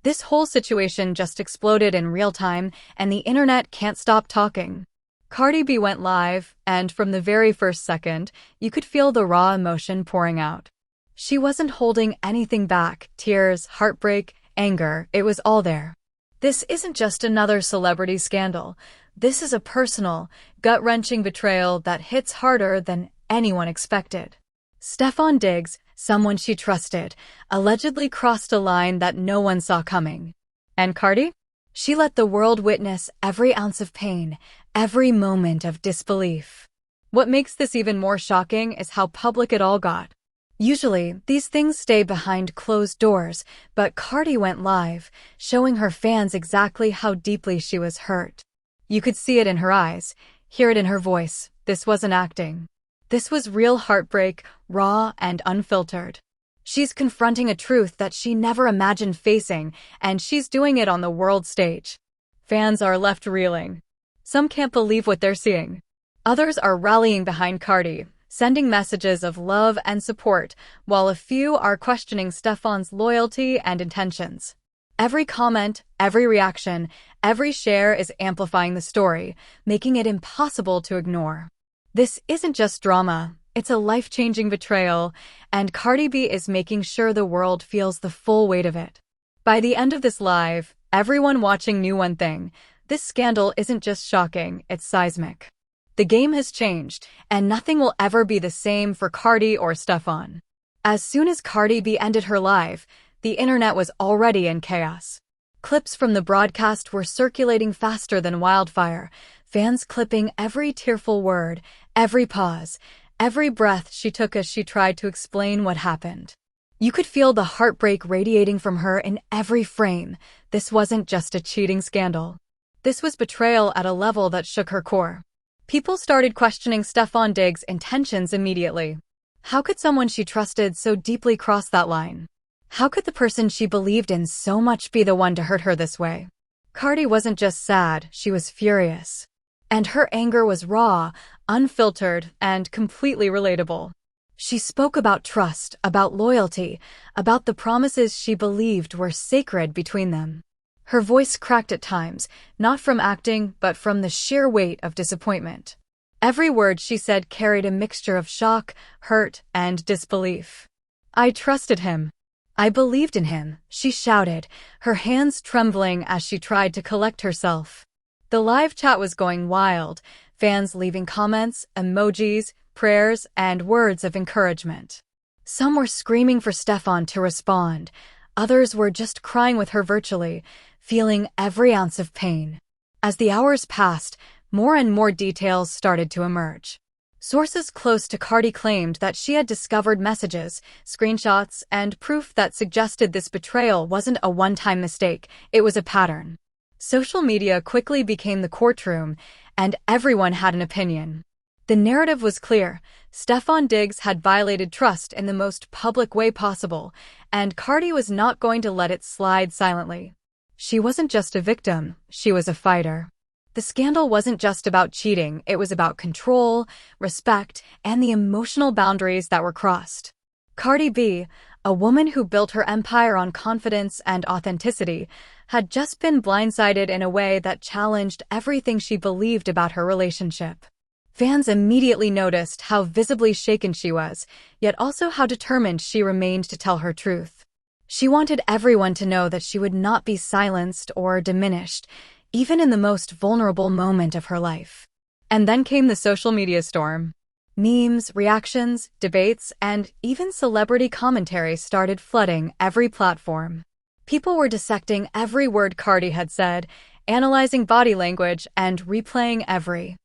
This whole situation just exploded in real time, and the internet can't stop talking. Cardi B went live, and from the very first second, you could feel the raw emotion pouring out. She wasn't holding anything back: tears, heartbreak, anger, it was all there. This isn't just another celebrity scandal. This is a personal, gut-wrenching betrayal that hits harder than anyone expected. Stefon Diggs, someone she trusted, allegedly crossed a line that no one saw coming. And Cardi? She let the world witness every ounce of pain, every moment of disbelief. What makes this even more shocking is how public it all got. Usually, these things stay behind closed doors, but Cardi went live, showing her fans exactly how deeply she was hurt. You could see it in her eyes, hear it in her voice. This wasn't acting. This was real heartbreak, raw and unfiltered. She's confronting a truth that she never imagined facing, and she's doing it on the world stage. Fans are left reeling. Some can't believe what they're seeing. Others are rallying behind Cardi, sending messages of love and support, while a few are questioning Stefon's loyalty and intentions. Every comment, every reaction, every share is amplifying the story, making it impossible to ignore. This isn't just drama, it's a life-changing betrayal, and Cardi B is making sure the world feels the full weight of it. By the end of this live, everyone watching knew one thing: this scandal isn't just shocking, it's seismic. The game has changed, and nothing will ever be the same for Cardi or Stefon. As soon as Cardi B ended her live, the internet was already in chaos. Clips from the broadcast were circulating faster than wildfire, fans clipping every tearful word, every pause, every breath she took as she tried to explain what happened. You could feel the heartbreak radiating from her in every frame. This wasn't just a cheating scandal. This was betrayal at a level that shook her core. People started questioning Stefon Diggs' intentions immediately. How could someone she trusted so deeply cross that line? How could the person she believed in so much be the one to hurt her this way? Cardi wasn't just sad, she was furious. And her anger was raw, unfiltered, and completely relatable. She spoke about trust, about loyalty, about the promises she believed were sacred between them. Her voice cracked at times, not from acting, but from the sheer weight of disappointment. Every word she said carried a mixture of shock, hurt, and disbelief. "I trusted him. I believed in him," she shouted, her hands trembling as she tried to collect herself. The live chat was going wild, fans leaving comments, emojis, prayers, and words of encouragement. Some were screaming for Stefon to respond. Others were just crying with her virtually, feeling every ounce of pain. As the hours passed, more and more details started to emerge. Sources close to Cardi claimed that she had discovered messages, screenshots, and proof that suggested this betrayal wasn't a one-time mistake, it was a pattern. Social media quickly became the courtroom, and everyone had an opinion. The narrative was clear: Stefon Diggs had violated trust in the most public way possible, and Cardi was not going to let it slide silently. She wasn't just a victim, she was a fighter. The scandal wasn't just about cheating, it was about control, respect, and the emotional boundaries that were crossed. Cardi B, a woman who built her empire on confidence and authenticity, had just been blindsided in a way that challenged everything she believed about her relationship. Fans immediately noticed how visibly shaken she was, yet also how determined she remained to tell her truth. She wanted everyone to know that she would not be silenced or diminished, even in the most vulnerable moment of her life. And then came the social media storm. Memes, reactions, debates, and even celebrity commentary started flooding every platform. People were dissecting every word Cardi had said, analyzing body language, and replaying every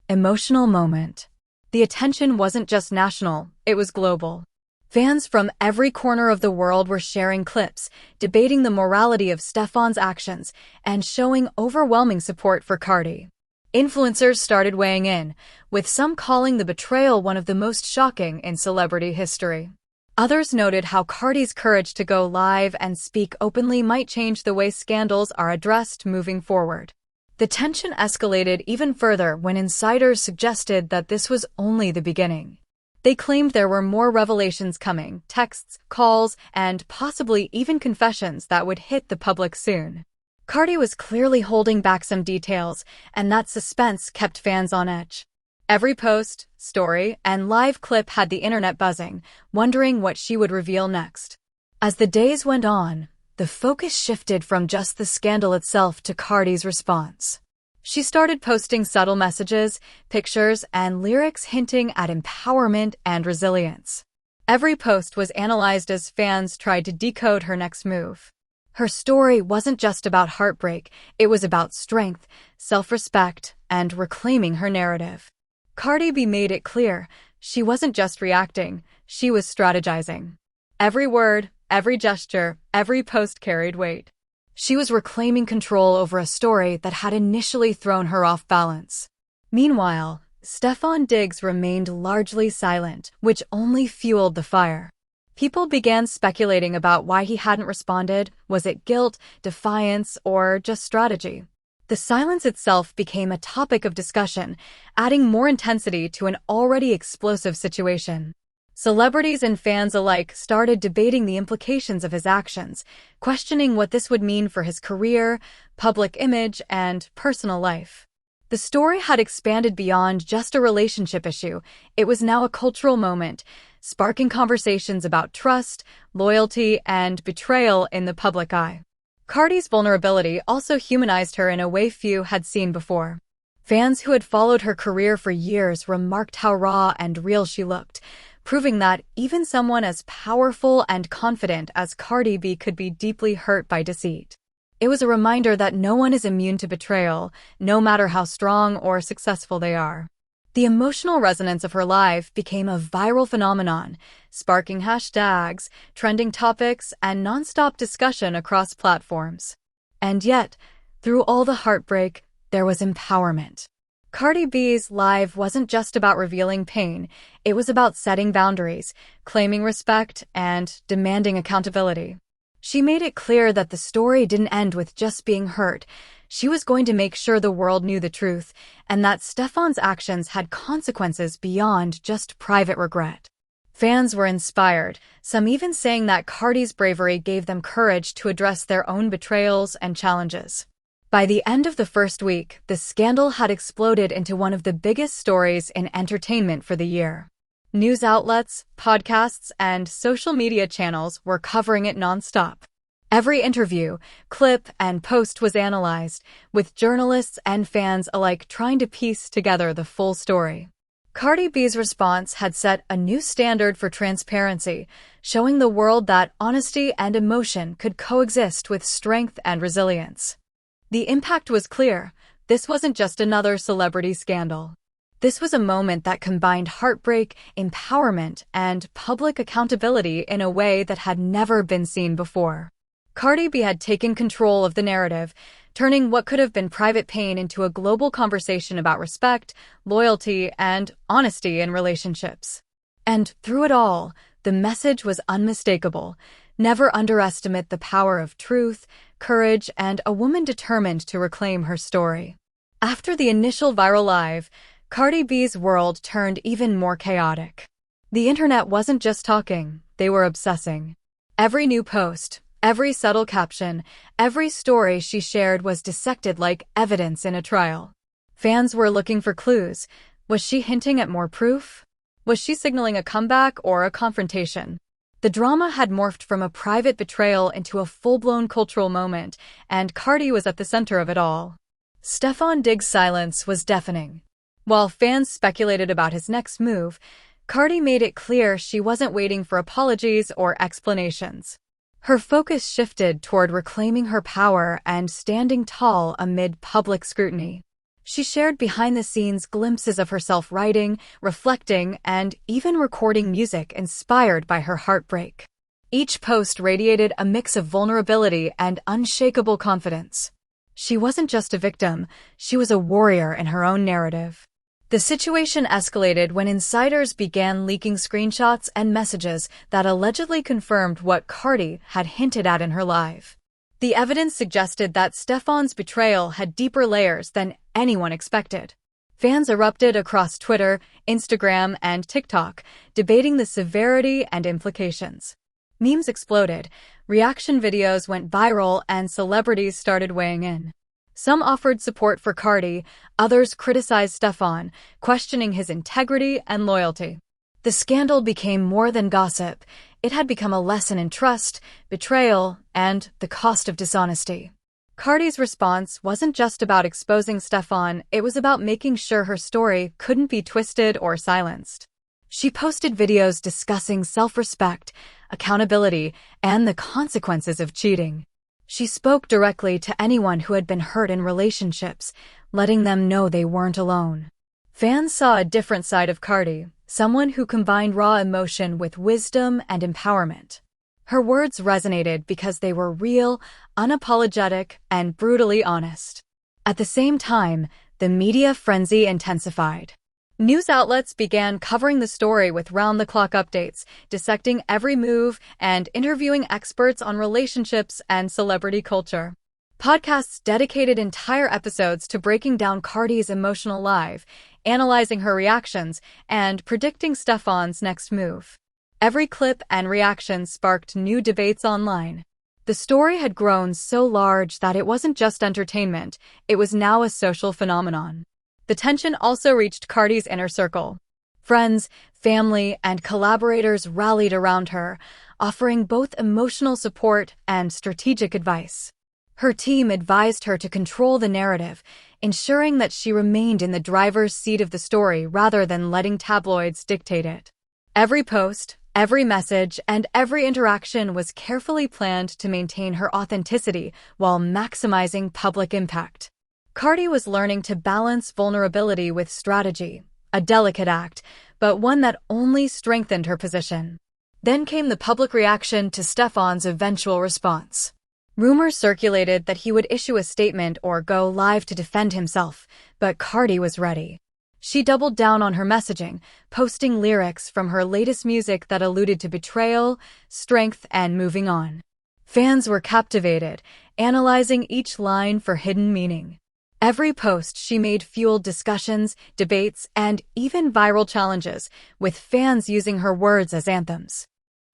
emotional moment. The attention wasn't just national, it was global. Fans from every corner of the world were sharing clips, debating the morality of Stefon's actions, and showing overwhelming support for Cardi. Influencers started weighing in, with some calling the betrayal one of the most shocking in celebrity history. Others noted how Cardi's courage to go live and speak openly might change the way scandals are addressed moving forward. The tension escalated even further when insiders suggested that this was only the beginning. They claimed there were more revelations coming, texts, calls, and possibly even confessions that would hit the public soon. Cardi was clearly holding back some details, and that suspense kept fans on edge. Every post, story, and live clip had the internet buzzing, wondering what she would reveal next. As the days went on, the focus shifted from just the scandal itself to Cardi's response. She started posting subtle messages, pictures, and lyrics hinting at empowerment and resilience. Every post was analyzed as fans tried to decode her next move. Her story wasn't just about heartbreak, it was about strength, self-respect, and reclaiming her narrative. Cardi B made it clear, she wasn't just reacting, she was strategizing. Every word, every gesture, every post carried weight. She was reclaiming control over a story that had initially thrown her off balance. Meanwhile, Stefon Diggs remained largely silent, which only fueled the fire. People began speculating about why he hadn't responded. Was it guilt, defiance, or just strategy? The silence itself became a topic of discussion, adding more intensity to an already explosive situation. Celebrities and fans alike started debating the implications of his actions, questioning what this would mean for his career, public image, and personal life. The story had expanded beyond just a relationship issue. It was now a cultural moment, sparking conversations about trust, loyalty, and betrayal in the public eye. Cardi's vulnerability also humanized her in a way few had seen before. Fans who had followed her career for years remarked how raw and real she looked, proving that even someone as powerful and confident as Cardi B could be deeply hurt by deceit. It was a reminder that no one is immune to betrayal, no matter how strong or successful they are. The emotional resonance of her life became a viral phenomenon, sparking hashtags, trending topics, and nonstop discussion across platforms. And yet, through all the heartbreak, there was empowerment. Cardi B's live wasn't just about revealing pain, it was about setting boundaries, claiming respect, and demanding accountability. She made it clear that the story didn't end with just being hurt. She was going to make sure the world knew the truth, and that Stefon's actions had consequences beyond just private regret. Fans were inspired, some even saying that Cardi's bravery gave them courage to address their own betrayals and challenges. By the end of the first week, the scandal had exploded into one of the biggest stories in entertainment for the year. News outlets, podcasts, and social media channels were covering it nonstop. Every interview, clip, and post was analyzed, with journalists and fans alike trying to piece together the full story. Cardi B's response had set a new standard for transparency, showing the world that honesty and emotion could coexist with strength and resilience. The impact was clear. This wasn't just another celebrity scandal. This was a moment that combined heartbreak, empowerment, and public accountability in a way that had never been seen before. Cardi B had taken control of the narrative, turning what could have been private pain into a global conversation about respect, loyalty, and honesty in relationships. And through it all, the message was unmistakable. Never underestimate the power of truth, courage, and a woman determined to reclaim her story. After the initial viral live, Cardi B's world turned even more chaotic. The internet wasn't just talking, they were obsessing. Every new post, every subtle caption, every story she shared was dissected like evidence in a trial. Fans were looking for clues. Was she hinting at more proof? Was she signaling a comeback or a confrontation? The drama had morphed from a private betrayal into a full-blown cultural moment, and Cardi was at the center of it all. Stefon Diggs' silence was deafening. While fans speculated about his next move, Cardi made it clear she wasn't waiting for apologies or explanations. Her focus shifted toward reclaiming her power and standing tall amid public scrutiny. She shared behind-the-scenes glimpses of herself writing, reflecting, and even recording music inspired by her heartbreak. Each post radiated a mix of vulnerability and unshakable confidence. She wasn't just a victim, she was a warrior in her own narrative. The situation escalated when insiders began leaking screenshots and messages that allegedly confirmed what Cardi had hinted at in her live. The evidence suggested that Stefon's betrayal had deeper layers than anyone expected. Fans erupted across Twitter, Instagram, and TikTok, debating the severity and implications. Memes exploded, reaction videos went viral, and celebrities started weighing in. Some offered support for Cardi, others criticized Stefon, questioning his integrity and loyalty. The scandal became more than gossip. It had become a lesson in trust, betrayal, and the cost of dishonesty. Cardi's response wasn't just about exposing Stefon, it was about making sure her story couldn't be twisted or silenced. She posted videos discussing self-respect, accountability, and the consequences of cheating. She spoke directly to anyone who had been hurt in relationships, letting them know they weren't alone. Fans saw a different side of Cardi, someone who combined raw emotion with wisdom and empowerment. Her words resonated because they were real, unapologetic, and brutally honest. At the same time, the media frenzy intensified. News outlets began covering the story with round-the-clock updates, dissecting every move and interviewing experts on relationships and celebrity culture. Podcasts dedicated entire episodes to breaking down Cardi's emotional life, analyzing her reactions, and predicting Stefon's next move. Every clip and reaction sparked new debates online. The story had grown so large that it wasn't just entertainment, it was now a social phenomenon. The tension also reached Cardi's inner circle. Friends, family, and collaborators rallied around her, offering both emotional support and strategic advice. Her team advised her to control the narrative, ensuring that she remained in the driver's seat of the story rather than letting tabloids dictate it. Every post, every message, and every interaction was carefully planned to maintain her authenticity while maximizing public impact. Cardi was learning to balance vulnerability with strategy, a delicate act, but one that only strengthened her position. Then came the public reaction to Stefon's eventual response. Rumors circulated that he would issue a statement or go live to defend himself, but Cardi was ready. She doubled down on her messaging, posting lyrics from her latest music that alluded to betrayal, strength, and moving on. Fans were captivated, analyzing each line for hidden meaning. Every post she made fueled discussions, debates, and even viral challenges, with fans using her words as anthems.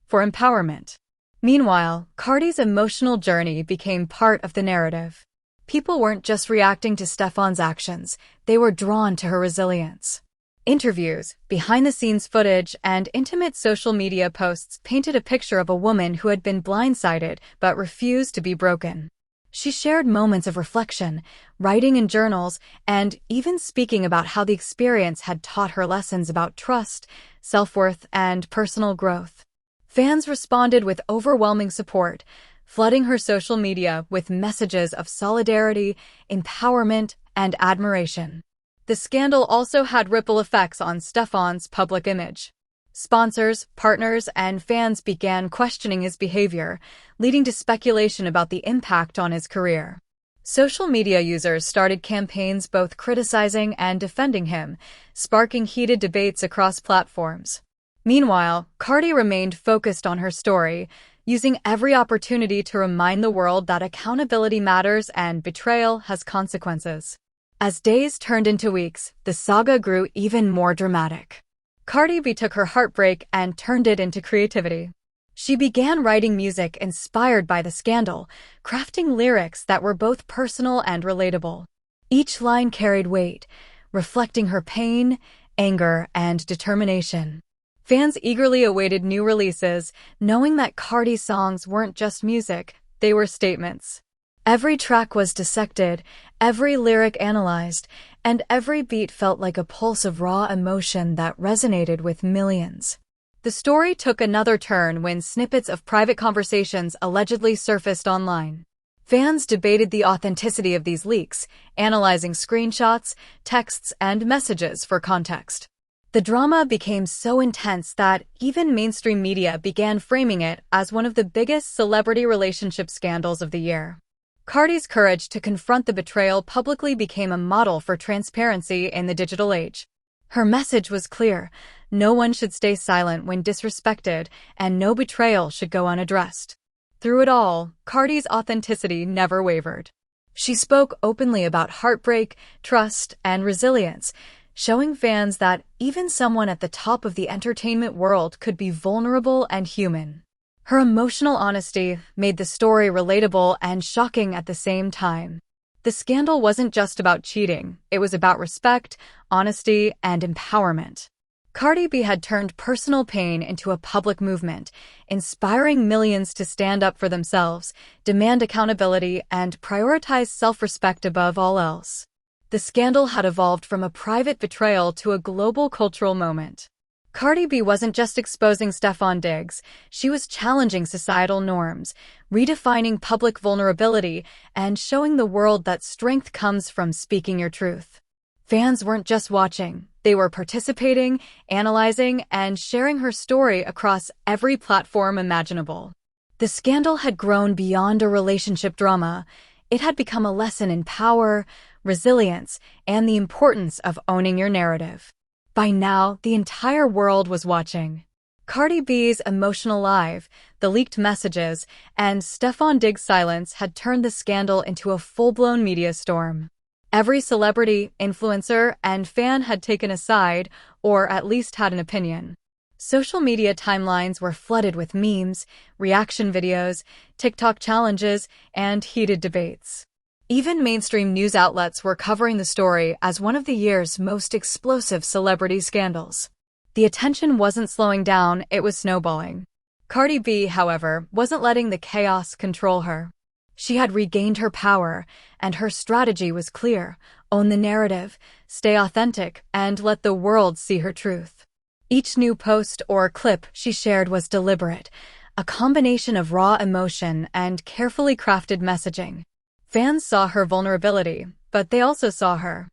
For empowerment. Meanwhile, Cardi's emotional journey became part of the narrative. People weren't just reacting to Stefon's actions, they were drawn to her resilience. Interviews, behind-the-scenes footage, and intimate social media posts painted a picture of a woman who had been blindsided but refused to be broken. She shared moments of reflection, writing in journals, and even speaking about how the experience had taught her lessons about trust, self-worth, and personal growth. Fans responded with overwhelming support, flooding her social media with messages of solidarity, empowerment, and admiration. The scandal also had ripple effects on Stefon's public image. Sponsors, partners, and fans began questioning his behavior, leading to speculation about the impact on his career. Social media users started campaigns both criticizing and defending him, sparking heated debates across platforms. Meanwhile, Cardi remained focused on her story, using every opportunity to remind the world that accountability matters and betrayal has consequences. As days turned into weeks, the saga grew even more dramatic. Cardi took her heartbreak and turned it into creativity. She began writing music inspired by the scandal, crafting lyrics that were both personal and relatable. Each line carried weight, reflecting her pain, anger, and determination. Fans eagerly awaited new releases, knowing that Cardi's songs weren't just music, they were statements. Every track was dissected, every lyric analyzed, and every beat felt like a pulse of raw emotion that resonated with millions. The story took another turn when snippets of private conversations allegedly surfaced online. Fans debated the authenticity of these leaks, analyzing screenshots, texts, and messages for context. The drama became so intense that even mainstream media began framing it as one of the biggest celebrity relationship scandals of the year. Cardi's courage to confront the betrayal publicly became a model for transparency in the digital age. Her message was clear: no one should stay silent when disrespected, and no betrayal should go unaddressed. Through it all, Cardi's authenticity never wavered. She spoke openly about heartbreak, trust, and resilience, showing fans that even someone at the top of the entertainment world could be vulnerable and human. Her emotional honesty made the story relatable and shocking at the same time. The scandal wasn't just about cheating, it was about respect, honesty, and empowerment. Cardi B had turned personal pain into a public movement, inspiring millions to stand up for themselves, demand accountability, and prioritize self-respect above all else. The scandal had evolved from a private betrayal to a global cultural moment. Cardi B wasn't just exposing Stefon Diggs, she was challenging societal norms, redefining public vulnerability, and showing the world that strength comes from speaking your truth. Fans weren't just watching, they were participating, analyzing, and sharing her story across every platform imaginable. The scandal had grown beyond a relationship drama. It had become a lesson in power, resilience, and the importance of owning your narrative. By now, the entire world was watching. Cardi B's emotional live, the leaked messages, and Stefon Diggs' silence had turned the scandal into a full-blown media storm. Every celebrity, influencer, and fan had taken a side, or at least had an opinion. Social media timelines were flooded with memes, reaction videos, TikTok challenges, and heated debates. Even mainstream news outlets were covering the story as one of the year's most explosive celebrity scandals. The attention wasn't slowing down, it was snowballing. Cardi B, however, wasn't letting the chaos control her. She had regained her power, and her strategy was clear: own the narrative, stay authentic, and let the world see her truth. Each new post or clip she shared was deliberate, a combination of raw emotion and carefully crafted messaging. Fans saw her vulnerability, but they also saw her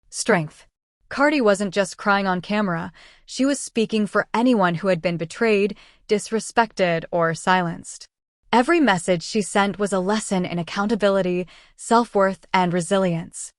strength. Cardi wasn't just crying on camera, she was speaking for anyone who had been betrayed, disrespected, or silenced. Every message she sent was a lesson in accountability, self-worth, and resilience.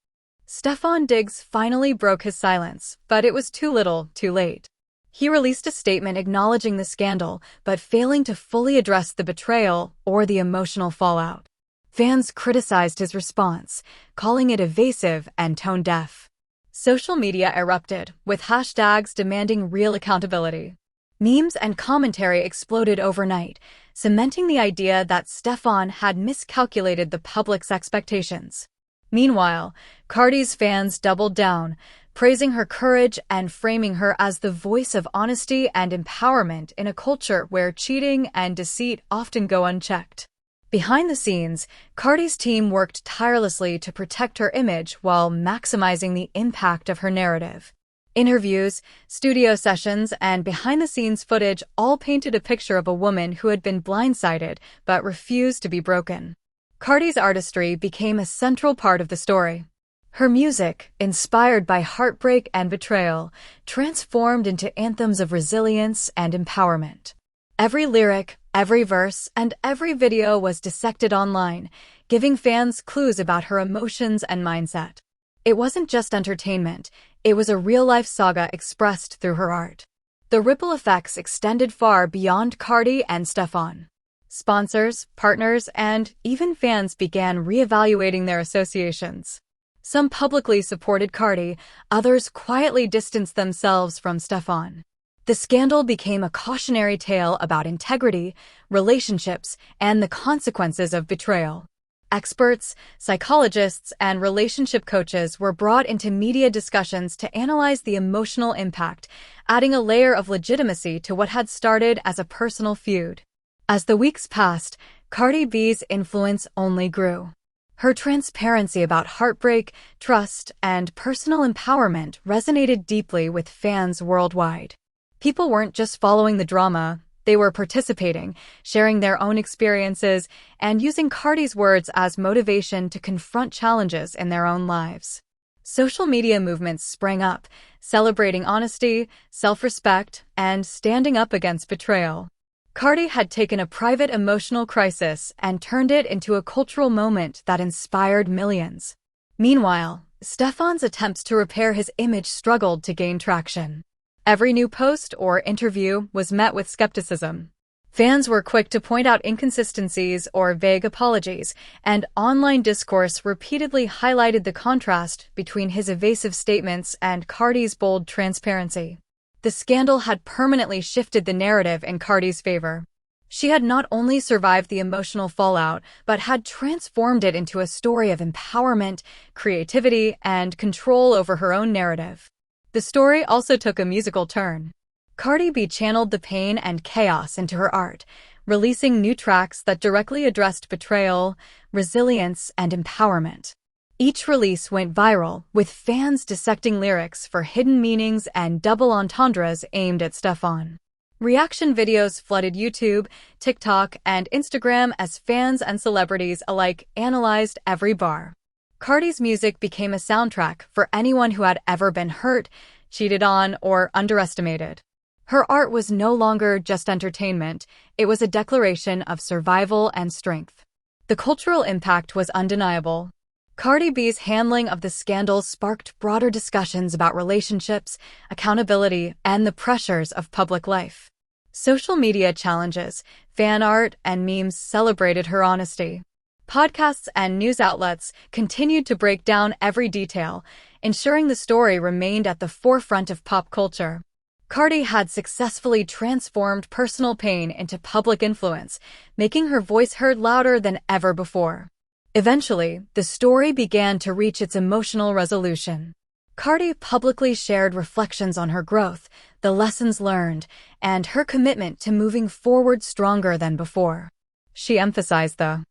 Stefon Diggs finally broke his silence, but it was too little, too late. He released a statement acknowledging the scandal, but failing to fully address the betrayal or the emotional fallout. Fans criticized his response, calling it evasive and tone-deaf. Social media erupted, with hashtags demanding real accountability. Memes and commentary exploded overnight, cementing the idea that Stefon had miscalculated the public's expectations. Meanwhile, Cardi's fans doubled down, praising her courage and framing her as the voice of honesty and empowerment in a culture where cheating and deceit often go unchecked. Behind the scenes, Cardi's team worked tirelessly to protect her image while maximizing the impact of her narrative. Interviews, studio sessions, and behind-the-scenes footage all painted a picture of a woman who had been blindsided but refused to be broken. Cardi's artistry became a central part of the story. Her music, inspired by heartbreak and betrayal, transformed into anthems of resilience and empowerment. Every lyric, every verse, and every video was dissected online, giving fans clues about her emotions and mindset. It wasn't just entertainment, it was a real-life saga expressed through her art. The ripple effects extended far beyond Cardi and Stefon. Sponsors, partners, and even fans began reevaluating their associations. Some publicly supported Cardi, others quietly distanced themselves from Stefon. The scandal became a cautionary tale about integrity, relationships, and the consequences of betrayal. Experts, psychologists, and relationship coaches were brought into media discussions to analyze the emotional impact, adding a layer of legitimacy to what had started as a personal feud. As the weeks passed, Cardi B's influence only grew. Her transparency about heartbreak, trust, and personal empowerment resonated deeply with fans worldwide. People weren't just following the drama, they were participating, sharing their own experiences, and using Cardi's words as motivation to confront challenges in their own lives. Social media movements sprang up, celebrating honesty, self-respect, and standing up against betrayal. Cardi had taken a private emotional crisis and turned it into a cultural moment that inspired millions. Meanwhile, Stefon's attempts to repair his image struggled to gain traction. Every new post or interview was met with skepticism. Fans were quick to point out inconsistencies or vague apologies, and online discourse repeatedly highlighted the contrast between his evasive statements and Cardi's bold transparency. The scandal had permanently shifted the narrative in Cardi's favor. She had not only survived the emotional fallout, but had transformed it into a story of empowerment, creativity, and control over her own narrative. The story also took a musical turn. Cardi B channeled the pain and chaos into her art, releasing new tracks that directly addressed betrayal, resilience, and empowerment. Each release went viral, with fans dissecting lyrics for hidden meanings and double entendres aimed at Stefon. Reaction videos flooded YouTube, TikTok, and Instagram as fans and celebrities alike analyzed every bar. Cardi's music became a soundtrack for anyone who had ever been hurt, cheated on, or underestimated. Her art was no longer just entertainment, it was a declaration of survival and strength. The cultural impact was undeniable. Cardi B's handling of the scandal sparked broader discussions about relationships, accountability, and the pressures of public life. Social media challenges, fan art, and memes celebrated her honesty. Podcasts and news outlets continued to break down every detail, ensuring the story remained at the forefront of pop culture. Cardi had successfully transformed personal pain into public influence, making her voice heard louder than ever before. Eventually, the story began to reach its emotional resolution. Cardi publicly shared reflections on her growth, the lessons learned, and her commitment to moving forward stronger than before. She emphasized the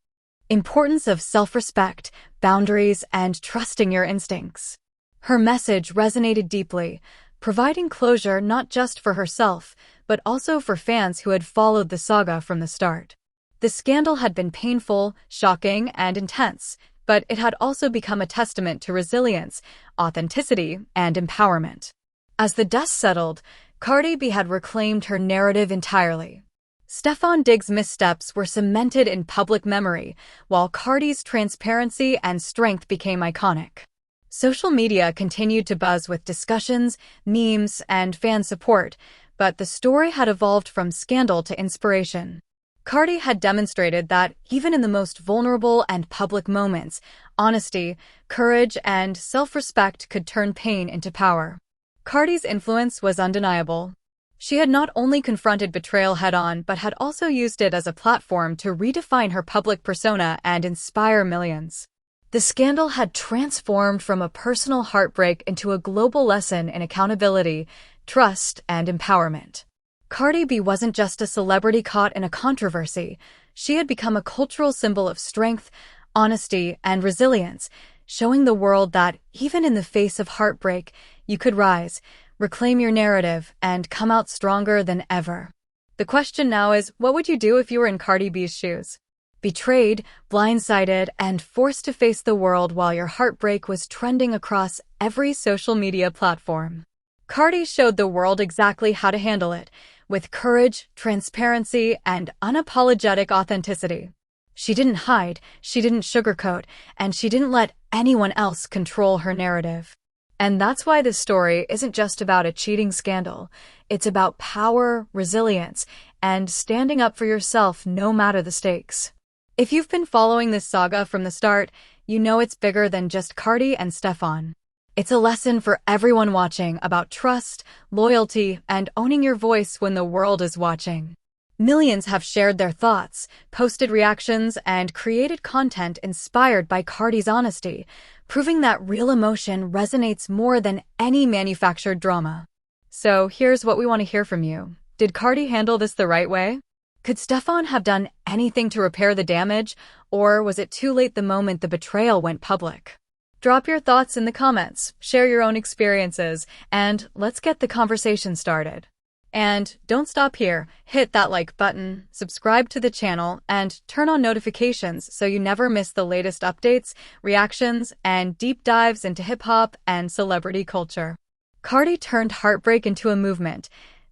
importance of self-respect, boundaries, and trusting your instincts. Her message resonated deeply, providing closure not just for herself, but also for fans who had followed the saga from the start. The scandal had been painful, shocking, and intense, but it had also become a testament to resilience, authenticity, and empowerment. As the dust settled, Cardi B had reclaimed her narrative entirely. Stefon Diggs' missteps were cemented in public memory, while Cardi's transparency and strength became iconic. Social media continued to buzz with discussions, memes, and fan support, but the story had evolved from scandal to inspiration. Cardi had demonstrated that, even in the most vulnerable and public moments, honesty, courage, and self-respect could turn pain into power. Cardi's influence was undeniable. She had not only confronted betrayal head-on but had also used it as a platform to redefine her public persona and inspire millions. The scandal had transformed from a personal heartbreak into a global lesson in accountability, trust, and empowerment. Cardi B wasn't just a celebrity caught in a controversy. She had become a cultural symbol of strength, honesty, and resilience, showing the world that, even in the face of heartbreak, you could rise, reclaim your narrative, and come out stronger than ever. The question now is, what would you do if you were in Cardi B's shoes? Betrayed, blindsided, and forced to face the world while your heartbreak was trending across every social media platform. Cardi showed the world exactly how to handle it, with courage, transparency, and unapologetic authenticity. She didn't hide, she didn't sugarcoat, and she didn't let anyone else control her narrative. And that's why this story isn't just about a cheating scandal. It's about power, resilience, and standing up for yourself no matter the stakes. If you've been following this saga from the start, you know it's bigger than just Cardi and Stefon. It's a lesson for everyone watching about trust, loyalty, and owning your voice when the world is watching. Millions have shared their thoughts, posted reactions, and created content inspired by Cardi's honesty, proving that real emotion resonates more than any manufactured drama. So here's what we want to hear from you. Did Cardi handle this the right way? Could Stefon have done anything to repair the damage, or was it too late the moment the betrayal went public? Drop your thoughts in the comments, share your own experiences, and let's get the conversation started. And don't stop here. Hit that like button, subscribe to the channel, and turn on notifications so you never miss the latest updates, reactions, and deep dives into hip-hop and celebrity culture. Cardi turned heartbreak into a movement.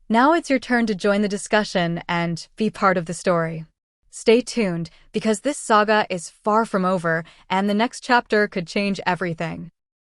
Now it's your turn to join the discussion and be part of the story. Stay tuned, because this saga is far from over, and the next chapter could change everything.